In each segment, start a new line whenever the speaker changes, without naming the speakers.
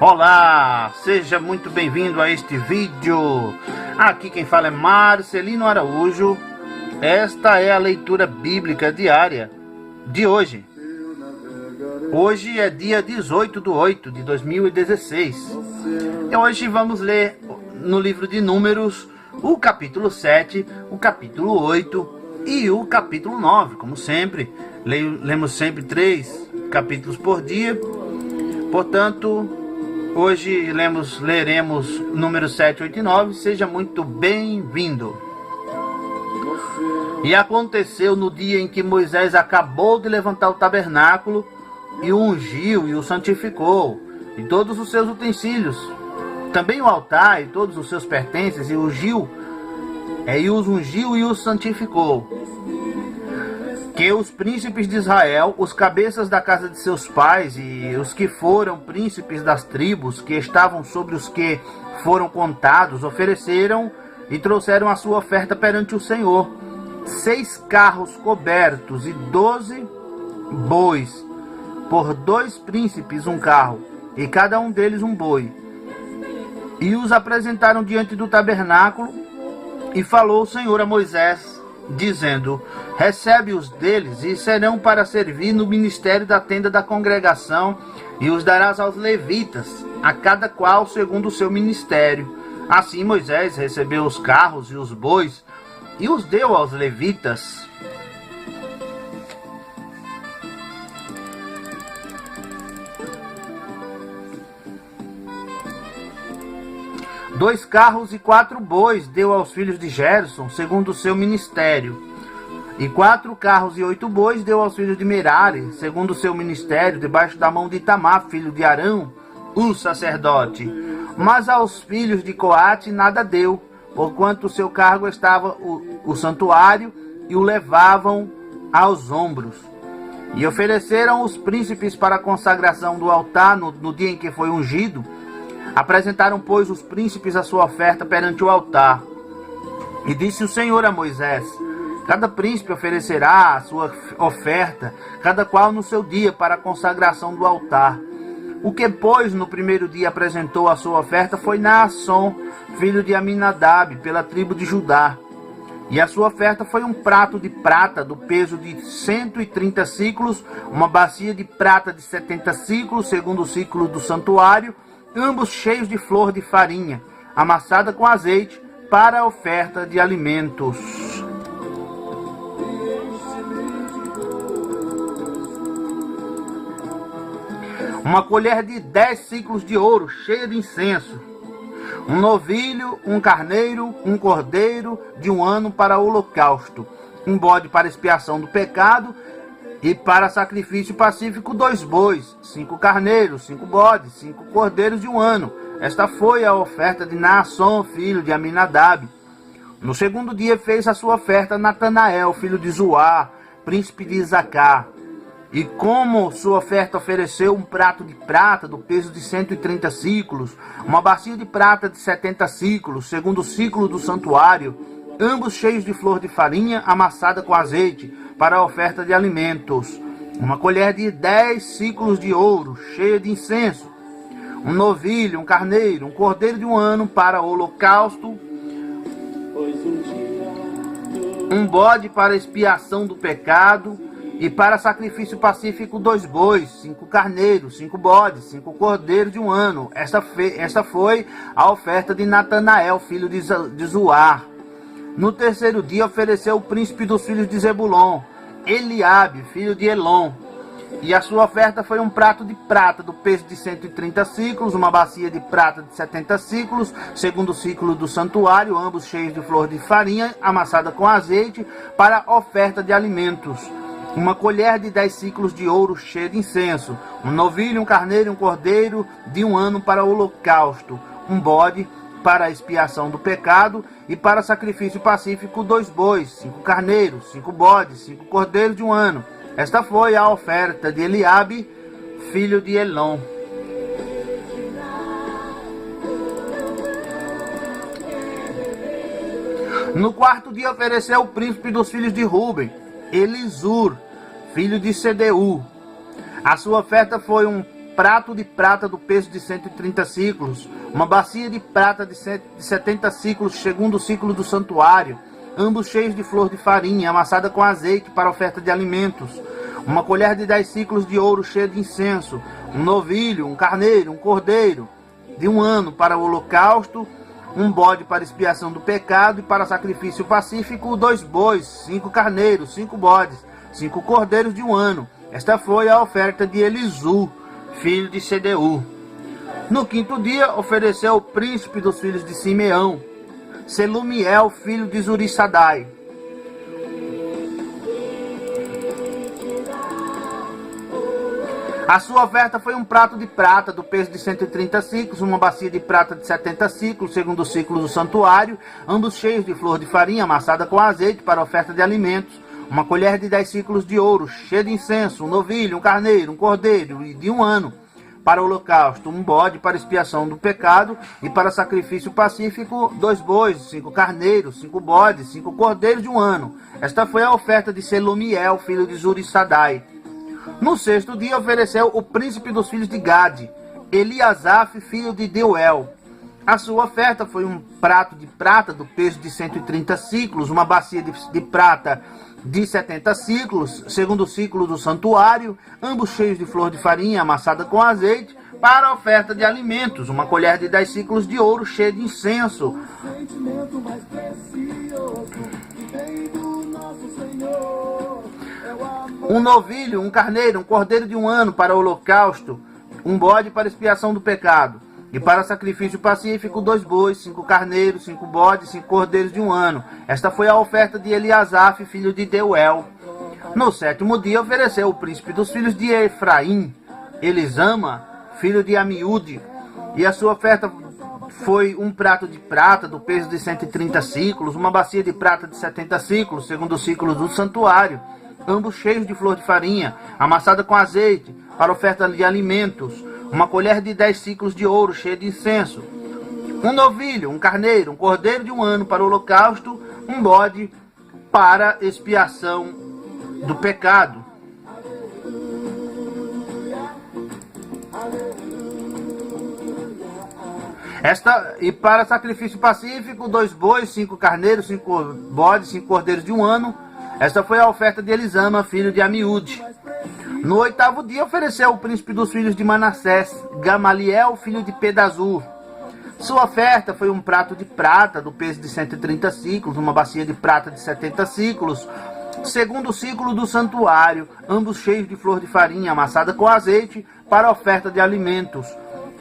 Olá, seja muito bem-vindo a este vídeo. Aqui quem fala é Marcelino Araújo. Esta é a leitura bíblica diária de hoje. Hoje é dia 18/8/2016. E hoje vamos ler no livro de Números o capítulo 7, o capítulo 8 e o capítulo 9. Como sempre, lemos sempre 3 capítulos por dia. Portanto, hoje leremos números 7, 8 e 9. Seja muito bem-vindo. E aconteceu no dia em que Moisés acabou de levantar o tabernáculo, e o ungiu e o santificou, e todos os seus utensílios, também o altar e todos os seus pertences, e os ungiu e os santificou, que os príncipes de Israel, os cabeças da casa de seus pais e os que foram príncipes das tribos que estavam sobre os que foram contados, ofereceram e trouxeram a sua oferta perante o Senhor: 6 carros cobertos e 12 bois, por 2 príncipes um carro, e cada um deles um boi. E os apresentaram diante do tabernáculo, e falou o Senhor a Moisés, dizendo: recebe-os deles, e serão para servir no ministério da tenda da congregação, e os darás aos levitas, a cada qual segundo o seu ministério. Assim Moisés recebeu os carros e os bois, e os deu aos levitas. Dois carros e 4 bois deu aos filhos de Gerson, segundo o seu ministério. E 4 carros e 8 bois deu aos filhos de Merari, segundo o seu ministério, debaixo da mão de Itamar, filho de Arão, o sacerdote. Mas aos filhos de Coate nada deu, porquanto o seu cargo estava o santuário, e o levavam aos ombros. E ofereceram os príncipes para a consagração do altar no dia em que foi ungido. Apresentaram, pois, os príncipes a sua oferta perante o altar. E disse o Senhor a Moisés: cada príncipe oferecerá a sua oferta, cada qual no seu dia, para a consagração do altar. O que, pois, no primeiro dia apresentou a sua oferta foi Naasson, filho de Aminadab, pela tribo de Judá. E a sua oferta foi um prato de prata do peso de 130 ciclos, uma bacia de prata de 70 ciclos, segundo o ciclo do santuário, ambos cheios de flor de farinha, amassada com azeite, para a oferta de alimentos. Uma colher de 10 ciclos de ouro, cheia de incenso. Um novilho, um carneiro, um cordeiro de 1 ano para o holocausto. Um bode para expiação do pecado, e para sacrifício pacífico 2 bois, 5 carneiros, 5 bodes, 5 cordeiros de 1 ano. Esta foi a oferta de Naasson, filho de Aminadab. No segundo dia fez a sua oferta Natanael, filho de Zuar, príncipe de Isacar. E como sua oferta ofereceu um prato de prata do peso de 130 ciclos, uma bacia de prata de 70 ciclos, segundo o ciclo do santuário, ambos cheios de flor de farinha amassada com azeite, para a oferta de alimentos. Uma colher de 10 ciclos de ouro, cheia de incenso. Um novilho, um carneiro, um cordeiro de 1 ano para o holocausto. Um bode para expiação do pecado. E para sacrifício pacífico 2 bois, 5 carneiros, 5 bodes, 5 cordeiros de 1 ano. Esta foi a oferta de Natanael, filho de Zuar. No terceiro dia ofereceu o príncipe dos filhos de Zebulon, Eliabe, filho de Elon. E a sua oferta foi um prato de prata do peso de 130 ciclos, uma bacia de prata de 70 ciclos, segundo o ciclo do santuário, ambos cheios de flor de farinha, amassada com azeite, para oferta de alimentos. Uma colher de 10 ciclos de ouro cheia de incenso. Um novilho, um carneiro, um cordeiro de 1 ano para o holocausto. Um bode para a expiação do pecado, e para sacrifício pacífico 2 bois, 5 carneiros, 5 bodes, 5 cordeiros de 1 ano. Esta foi a oferta de Eliabe, filho de Elon. No quarto dia ofereceu o príncipe dos filhos de Ruben, Elisur, filho de Sedeu. A sua oferta foi um prato de prata do peso de 130 ciclos, uma bacia de prata de 70 ciclos, segundo o ciclo do santuário, ambos cheios de flor de farinha, amassada com azeite para oferta de alimentos, uma colher de 10 ciclos de ouro cheia de incenso, um novilho, um carneiro, um cordeiro de 1 ano para o holocausto, um bode para expiação do pecado e para sacrifício pacífico, 2 bois, 5 carneiros, 5 bodes, 5 cordeiros de 1 ano. Esta foi a oferta de Elisu, filho de Sedeu. No 5º dia, ofereceu o príncipe dos filhos de Simeão, Selumiel, filho de Zurissadai. A sua oferta foi um prato de prata do peso de 130 ciclos, uma bacia de prata de 70 ciclos, segundo o ciclo do santuário, ambos cheios de flor de farinha amassada com azeite para oferta de alimentos, uma colher de 10 ciclos de ouro, cheia de incenso, um novilho, um carneiro, um cordeiro de 1 ano, para o holocausto, um bode para expiação do pecado e para sacrifício pacífico, 2 bois, 5 carneiros, 5 bodes, 5 cordeiros de 1 ano. Esta foi a oferta de Selumiel, filho de Zurissadai. No 6º dia ofereceu o príncipe dos filhos de Gade, Eliasaf, filho de Deuel. A sua oferta foi um prato de prata do peso de 130 ciclos, uma bacia de prata de 70 ciclos, segundo o ciclo do santuário, ambos cheios de flor de farinha amassada com azeite, para a oferta de alimentos, uma colher de 10 ciclos de ouro cheia de incenso, um novilho, um carneiro, um cordeiro de 1 ano para o holocausto, um bode para expiação do pecado, e para sacrifício pacífico, 2 bois, 5 carneiros, 5 bodes, 5 cordeiros de 1 ano. Esta foi a oferta de Eliasaf, filho de Deuel. No 7º dia ofereceu o príncipe dos filhos de Efraim, Elisama, filho de Amiúde, e a sua oferta foi um prato de prata do peso de 130 ciclos, uma bacia de prata de 70 ciclos, segundo o ciclo do santuário, ambos cheios de flor de farinha, amassada com azeite, para oferta de alimentos, uma colher de 10 ciclos de ouro cheia de incenso, um novilho, um carneiro, um cordeiro de 1 ano para o holocausto, um bode para expiação do pecado. E para sacrifício pacífico, 2 bois, 5 carneiros, 5 bodes, 5 cordeiros de 1 ano. Esta foi a oferta de Elisama, filho de Amiúde. No 8º dia ofereceu o príncipe dos filhos de Manassés, Gamaliel, filho de Pedazur. Sua oferta foi um prato de prata do peso de 130 ciclos, uma bacia de prata de 70 ciclos, segundo o ciclo do santuário, ambos cheios de flor de farinha amassada com azeite para oferta de alimentos,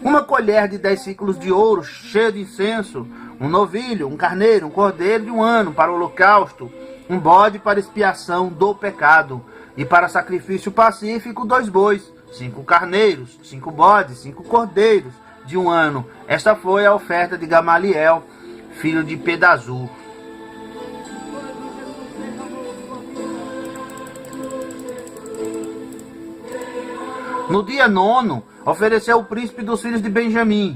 uma colher de 10 ciclos de ouro cheia de incenso, um novilho, um carneiro, um cordeiro de 1 ano para o holocausto, um bode para expiação do pecado, e para sacrifício pacífico, 2 bois, 5 carneiros, 5 bodes, 5 cordeiros de 1 ano. Esta foi a oferta de Gamaliel, filho de Pedazur. No dia 9º, ofereceu o príncipe dos filhos de Benjamim,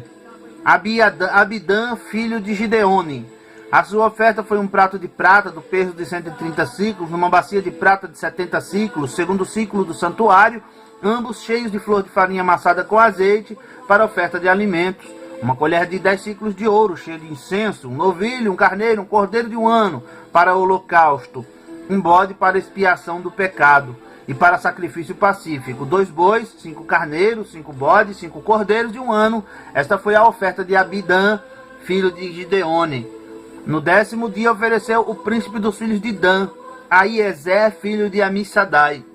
Abidã, filho de Gideone. A sua oferta foi um prato de prata do peso de 130 ciclos, numa bacia de prata de 70 ciclos, segundo o ciclo do santuário, ambos cheios de flor de farinha amassada com azeite, para oferta de alimentos, uma colher de 10 ciclos de ouro cheia de incenso, um novilho, um carneiro, um cordeiro de 1 ano, para o holocausto, um bode para expiação do pecado, e para sacrifício pacífico, 2 bois, 5 carneiros, 5 bodes, 5 cordeiros de 1 ano. Esta foi a oferta de Abidã, filho de Gideone. No 10º dia ofereceu o príncipe dos filhos de Dan, Aiezer, filho de Amissadai.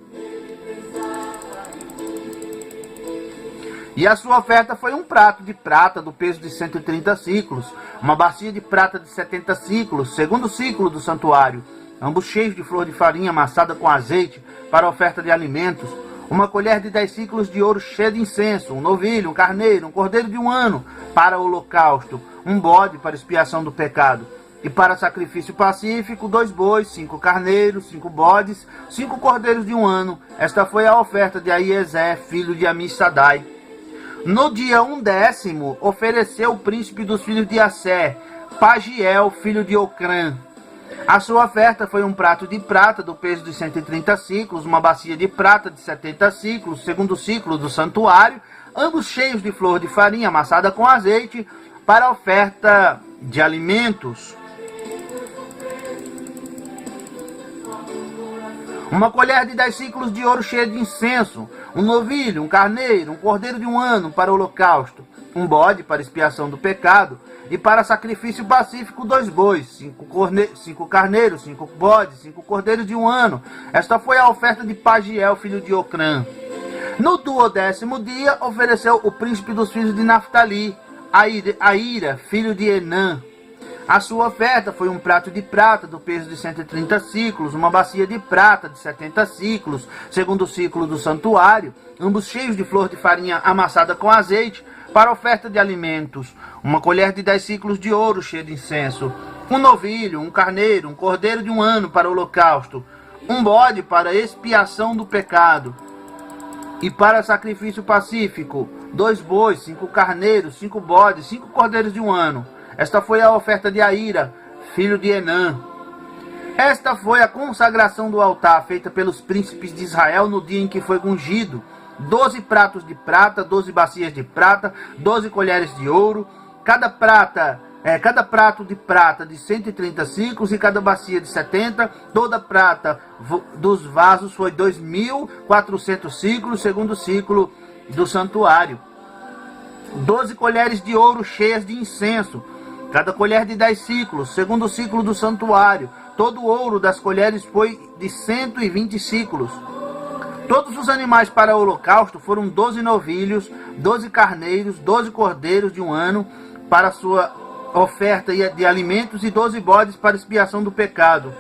E a sua oferta foi um prato de prata do peso de 130 ciclos, uma bacia de prata de 70 ciclos, segundo o ciclo do santuário, ambos cheios de flor de farinha amassada com azeite para oferta de alimentos, uma colher de 10 ciclos de ouro cheia de incenso, um novilho, um carneiro, um cordeiro de 1 ano para o holocausto, um bode para expiação do pecado, e para sacrifício pacífico, 2 bois, 5 carneiros, 5 bodes, 5 cordeiros de 1 ano. Esta foi a oferta de Aiezer, filho de Amissadai. No dia 10º, ofereceu o príncipe dos filhos de Assé, Pagiel, filho de Ocrã. A sua oferta foi um prato de prata do peso de 130 ciclos, uma bacia de prata de 70 ciclos, segundo o ciclo do santuário, ambos cheios de flor de farinha amassada com azeite, para oferta de alimentos. Uma colher de 10 ciclos de ouro cheia de incenso, um novilho, um carneiro, um cordeiro de 1 ano para o holocausto, um bode para expiação do pecado, e para sacrifício pacífico 2 bois, 5 carneiros, 5 bodes, 5 cordeiros de 1 ano. Esta foi a oferta de Pagiel, filho de Ocrã. No 12º dia, ofereceu o príncipe dos filhos de Naftali, Aíra, filho de Enã. A sua oferta foi um prato de prata do peso de 130 ciclos, uma bacia de prata de 70 ciclos, segundo o ciclo do santuário, ambos cheios de flor de farinha amassada com azeite, para oferta de alimentos, uma colher de 10 ciclos de ouro cheia de incenso, um novilho, um carneiro, um cordeiro de 1 ano para o holocausto, um bode para expiação do pecado, e para sacrifício pacífico, 2 bois, 5 carneiros, 5 bodes, 5 cordeiros de 1 ano. Esta foi a oferta de Aíra, filho de Enã. Esta foi a consagração do altar, feita pelos príncipes de Israel no dia em que foi ungido. 12 pratos de prata, 12 bacias de prata, 12 colheres de ouro, cada prato de prata de 130 ciclos e cada bacia de 70, toda a prata dos vasos foi 2.400 ciclos, segundo o ciclo do santuário. 12 colheres de ouro cheias de incenso, cada colher de 10 ciclos, segundo o ciclo do santuário. Todo o ouro das colheres foi de 120 ciclos. Todos os animais para o holocausto foram 12 novilhos, 12 carneiros, 12 cordeiros de 1 ano para sua oferta de alimentos e 12 bodes para expiação do pecado.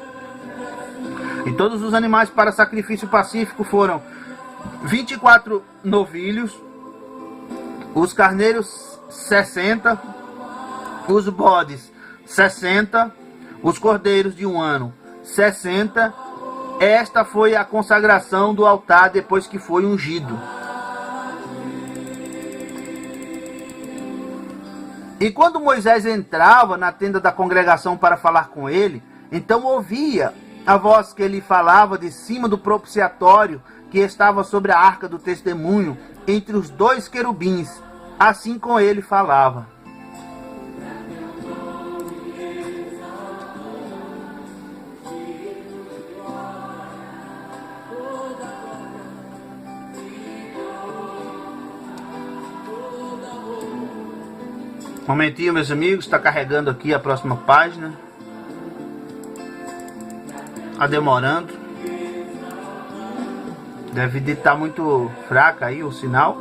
E todos os animais para sacrifício pacífico foram 24 novilhos, os carneiros 60, os bodes 60, os cordeiros de 1 ano 60. Esta foi a consagração do altar depois que foi ungido. E quando Moisés entrava na tenda da congregação para falar com ele, então ouvia a voz que ele falava de cima do propiciatório que estava sobre a arca do testemunho, entre os 2 querubins. Assim com ele falava. Um momentinho, meus amigos, está carregando aqui a próxima página. Está demorando. Deve estar muito fraca aí o sinal.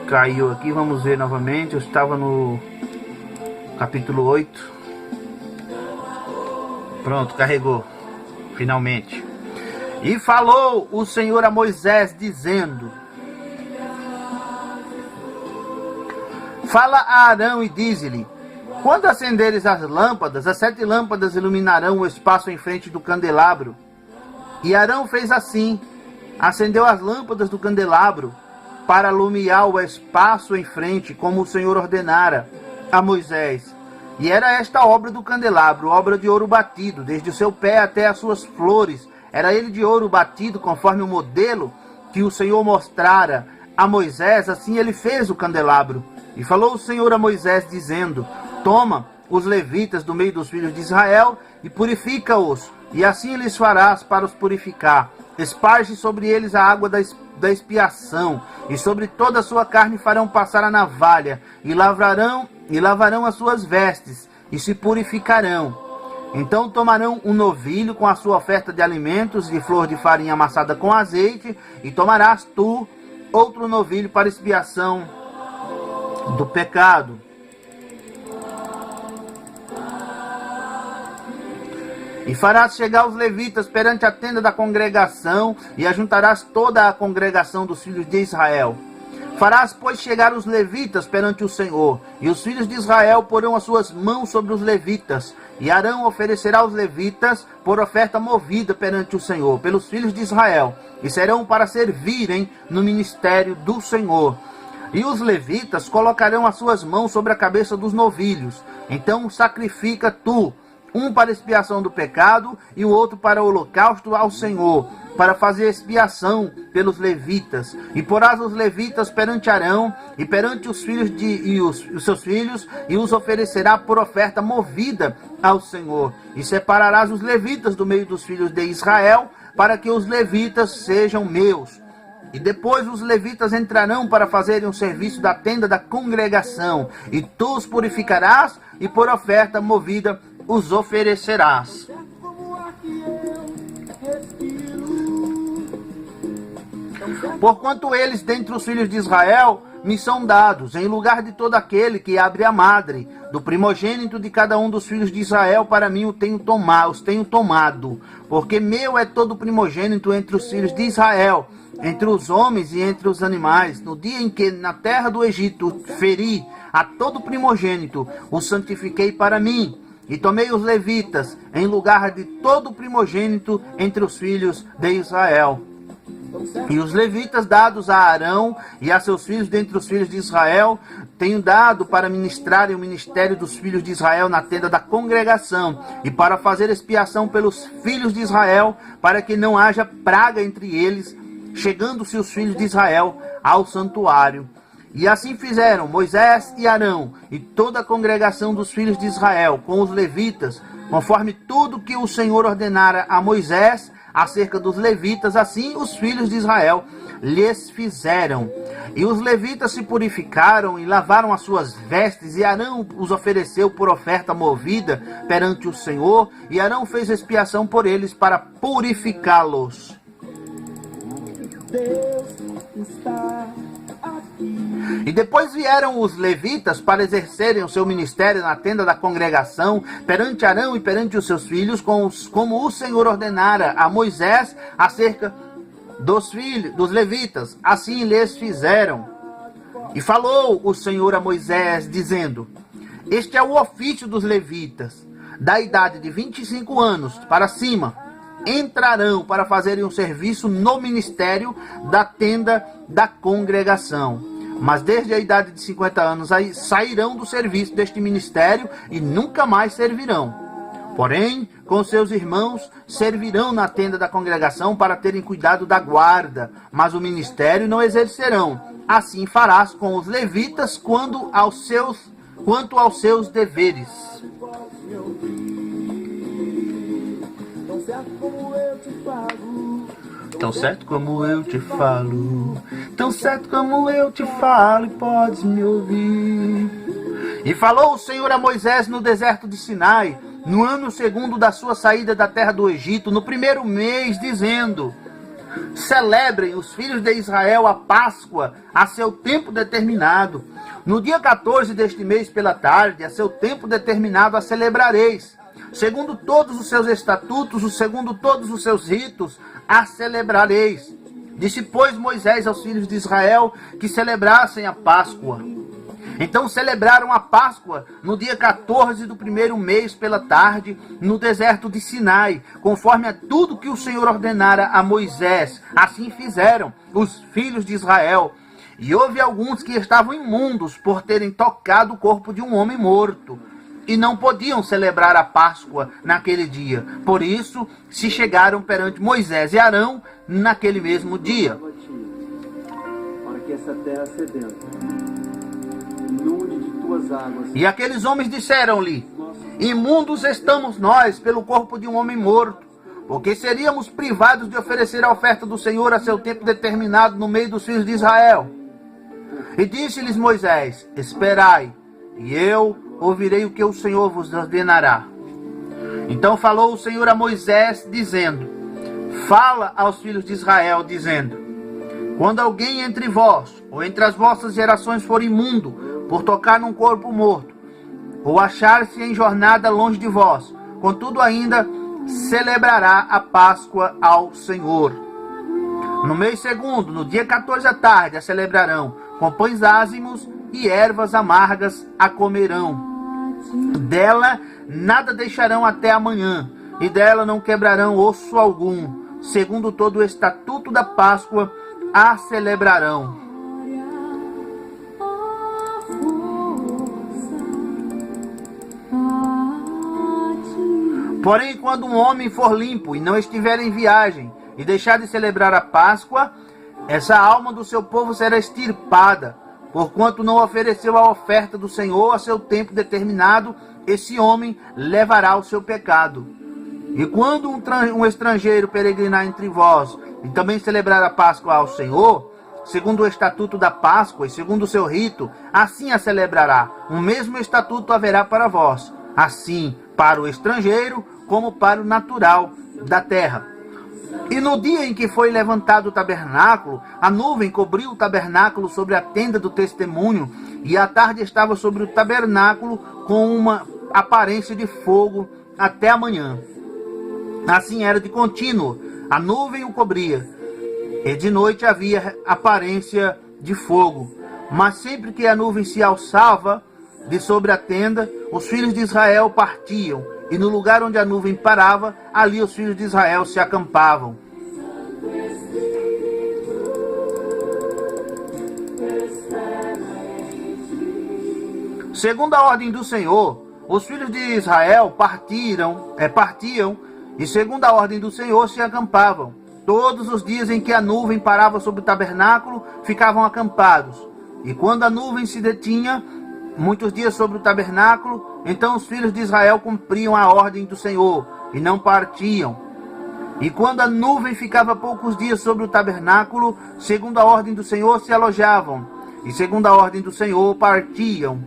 Caiu aqui, vamos ver novamente. Eu estava no capítulo 8. Pronto, carregou. Finalmente. E falou o Senhor a Moisés, dizendo: Fala a Arão e dize-lhe: Quando acenderes as lâmpadas, as 7 lâmpadas iluminarão o espaço em frente do candelabro. E Arão fez assim, acendeu as lâmpadas do candelabro, para alumiar o espaço em frente, como o Senhor ordenara a Moisés. E era esta a obra do candelabro, obra de ouro batido, desde o seu pé até as suas flores. Era ele de ouro batido, conforme o modelo que o Senhor mostrara a Moisés, assim ele fez o candelabro. E falou o Senhor a Moisés, dizendo: Toma os levitas do meio dos filhos de Israel e purifica-os, e assim lhes farás para os purificar. Esparge sobre eles a água da expiação, e sobre toda a sua carne farão passar a navalha, e lavarão as suas vestes, e se purificarão. Então tomarão um novilho com a sua oferta de alimentos de flor de farinha amassada com azeite, e tomarás tu outro novilho para expiação do pecado. E farás chegar os levitas perante a tenda da congregação, e ajuntarás toda a congregação dos filhos de Israel. Farás, pois, chegar os levitas perante o Senhor, e os filhos de Israel porão as suas mãos sobre os levitas, e Arão oferecerá os levitas por oferta movida perante o Senhor, pelos filhos de Israel, e serão para servirem no ministério do Senhor. E os levitas colocarão as suas mãos sobre a cabeça dos novilhos. Então sacrifica tu um para expiação do pecado e o outro para o holocausto ao Senhor, para fazer expiação pelos levitas. E porás os levitas perante Arão e perante os filhos os seus filhos, e os oferecerá por oferta movida ao Senhor. E separarás os levitas do meio dos filhos de Israel, para que os levitas sejam meus. E depois os levitas entrarão para fazerem o serviço da tenda da congregação, e tu os purificarás, e por oferta movida os oferecerás. Porquanto eles dentre os filhos de Israel me são dados, em lugar de todo aquele que abre a madre, do primogênito de cada um dos filhos de Israel, para mim os tenho tomado, porque meu é todo o primogênito entre os filhos de Israel, entre os homens e entre os animais. No dia em que na terra do Egito feri a todo primogênito, o santifiquei para mim, e tomei os levitas em lugar de todo primogênito entre os filhos de Israel. E os levitas dados a Arão e a seus filhos dentre os filhos de Israel, tenho dado para ministrarem o ministério dos filhos de Israel na tenda da congregação, e para fazer expiação pelos filhos de Israel, para que não haja praga entre eles, chegando-se os filhos de Israel ao santuário. E assim fizeram Moisés e Arão e toda a congregação dos filhos de Israel com os levitas, conforme tudo que o Senhor ordenara a Moisés acerca dos levitas, assim os filhos de Israel lhes fizeram. E os levitas se purificaram e lavaram as suas vestes, e Arão os ofereceu por oferta movida perante o Senhor, e Arão fez expiação por eles para purificá-los. Deus está aqui. E depois vieram os levitas para exercerem o seu ministério na tenda da congregação, perante Arão e perante os seus filhos, como o Senhor ordenara a Moisés acerca dos levitas. Assim lhes fizeram. E falou o Senhor a Moisés, dizendo: este é o ofício dos levitas, da idade de 25 anos para cima, entrarão para fazerem um serviço no ministério da tenda da congregação. Mas desde a idade de 50 anos sairão do serviço deste ministério e nunca mais servirão. Porém, com seus irmãos, servirão na tenda da congregação para terem cuidado da guarda, mas o ministério não exercerão. Assim farás com os levitas quanto aos seus deveres. Tão certo como eu te falo, tão certo como eu te falo, e podes me ouvir. E falou o Senhor a Moisés no deserto de Sinai, no ano segundo da sua saída da terra do Egito, no primeiro mês, dizendo: celebrem os filhos de Israel a Páscoa a seu tempo determinado. No dia 14 deste mês pela tarde, a seu tempo determinado a celebrareis. Segundo todos os seus estatutos, segundo todos os seus ritos, a celebrareis. Disse, pois, Moisés aos filhos de Israel que celebrassem a Páscoa. Então celebraram a Páscoa no dia 14 do primeiro mês pela tarde, no deserto de Sinai, conforme a tudo que o Senhor ordenara a Moisés. Assim fizeram os filhos de Israel. E houve alguns que estavam imundos por terem tocado o corpo de um homem morto, e não podiam celebrar a Páscoa naquele dia. Por isso, se chegaram perante Moisés e Arão naquele mesmo dia.
Para que essa terra sedenta inunde de tuas águas.
E aqueles homens disseram-lhe: imundos estamos nós pelo corpo de um homem morto, porque seríamos privados de oferecer a oferta do Senhor a seu tempo determinado no meio dos filhos de Israel. E disse-lhes Moisés: esperai, e eu ouvirei o que o Senhor vos ordenará. Então falou o Senhor a Moisés, dizendo: fala aos filhos de Israel, dizendo: quando alguém entre vós, ou entre as vossas gerações for imundo, por tocar num corpo morto, ou achar-se em jornada longe de vós, contudo ainda celebrará a Páscoa ao Senhor. No mês segundo, no dia 14 à tarde, a celebrarão, com pães ázimos e ervas amargas a comerão. Dela nada deixarão até amanhã, e dela não quebrarão osso algum. Segundo todo o estatuto da Páscoa, a celebrarão. Porém, quando um homem for limpo e não estiver em viagem e deixar de celebrar a Páscoa, essa alma do seu povo será extirpada, porquanto não ofereceu a oferta do Senhor a seu tempo determinado, esse homem levará o seu pecado. E quando um estrangeiro peregrinar entre vós e também celebrar a Páscoa ao Senhor, segundo o estatuto da Páscoa e segundo o seu rito, assim a celebrará. O mesmo estatuto haverá para vós, assim para o estrangeiro como para o natural da terra. E no dia em que foi levantado o tabernáculo, a nuvem cobriu o tabernáculo sobre a tenda do testemunho, e a tarde estava sobre o tabernáculo com uma aparência de fogo até a manhã. Assim era de contínuo, a nuvem o cobria, e de noite havia aparência de fogo. Mas sempre que a nuvem se alçava de sobre a tenda, os filhos de Israel partiam, e no lugar onde a nuvem parava, ali os filhos de Israel se acampavam. Segundo a ordem do Senhor, os filhos de Israel partiam, e segundo a ordem do Senhor se acampavam. Todos os dias em que a nuvem parava sobre o tabernáculo, ficavam acampados. E quando a nuvem se detinha, muitos dias sobre o tabernáculo, então os filhos de Israel cumpriam a ordem do Senhor, e não partiam. E quando a nuvem ficava poucos dias sobre o tabernáculo, segundo a ordem do Senhor se alojavam, e segundo a ordem do Senhor partiam.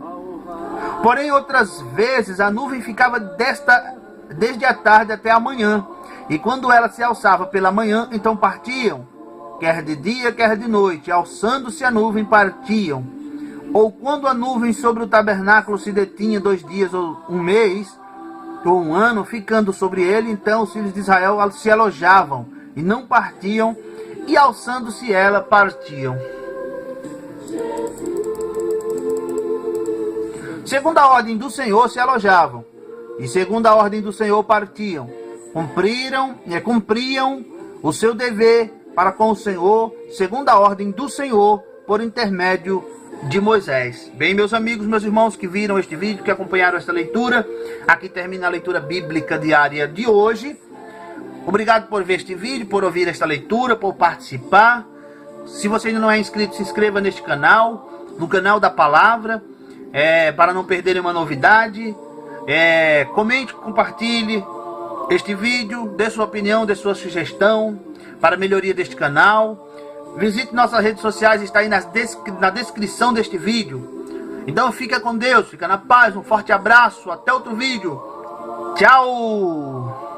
Porém, outras vezes a nuvem ficava desde a tarde até a manhã, e quando ela se alçava pela manhã, então partiam, quer de dia, quer de noite, alçando-se a nuvem, partiam. Ou quando a nuvem sobre o tabernáculo se detinha 2 dias, ou 1 mês, ou 1 ano, ficando sobre ele, então os filhos de Israel se alojavam, e não partiam, e alçando-se ela, partiam. Segundo a ordem do Senhor se alojavam, e segundo a ordem do Senhor partiam. Cumpriam o seu dever para com o Senhor, segundo a ordem do Senhor, por intermédio de Moisés. Bem, meus amigos, meus irmãos que viram este vídeo, que acompanharam esta leitura, aqui termina a leitura bíblica diária de hoje. Obrigado por ver este vídeo, por ouvir esta leitura, por participar. Se você ainda não é inscrito, se inscreva neste canal, no canal da Palavra, para não perder nenhuma novidade. Comente, compartilhe este vídeo, dê sua opinião, dê sua sugestão para a melhoria deste canal. Visite nossas redes sociais, está aí na descrição deste vídeo. Então fica com Deus, fica na paz, um forte abraço, até outro vídeo. Tchau!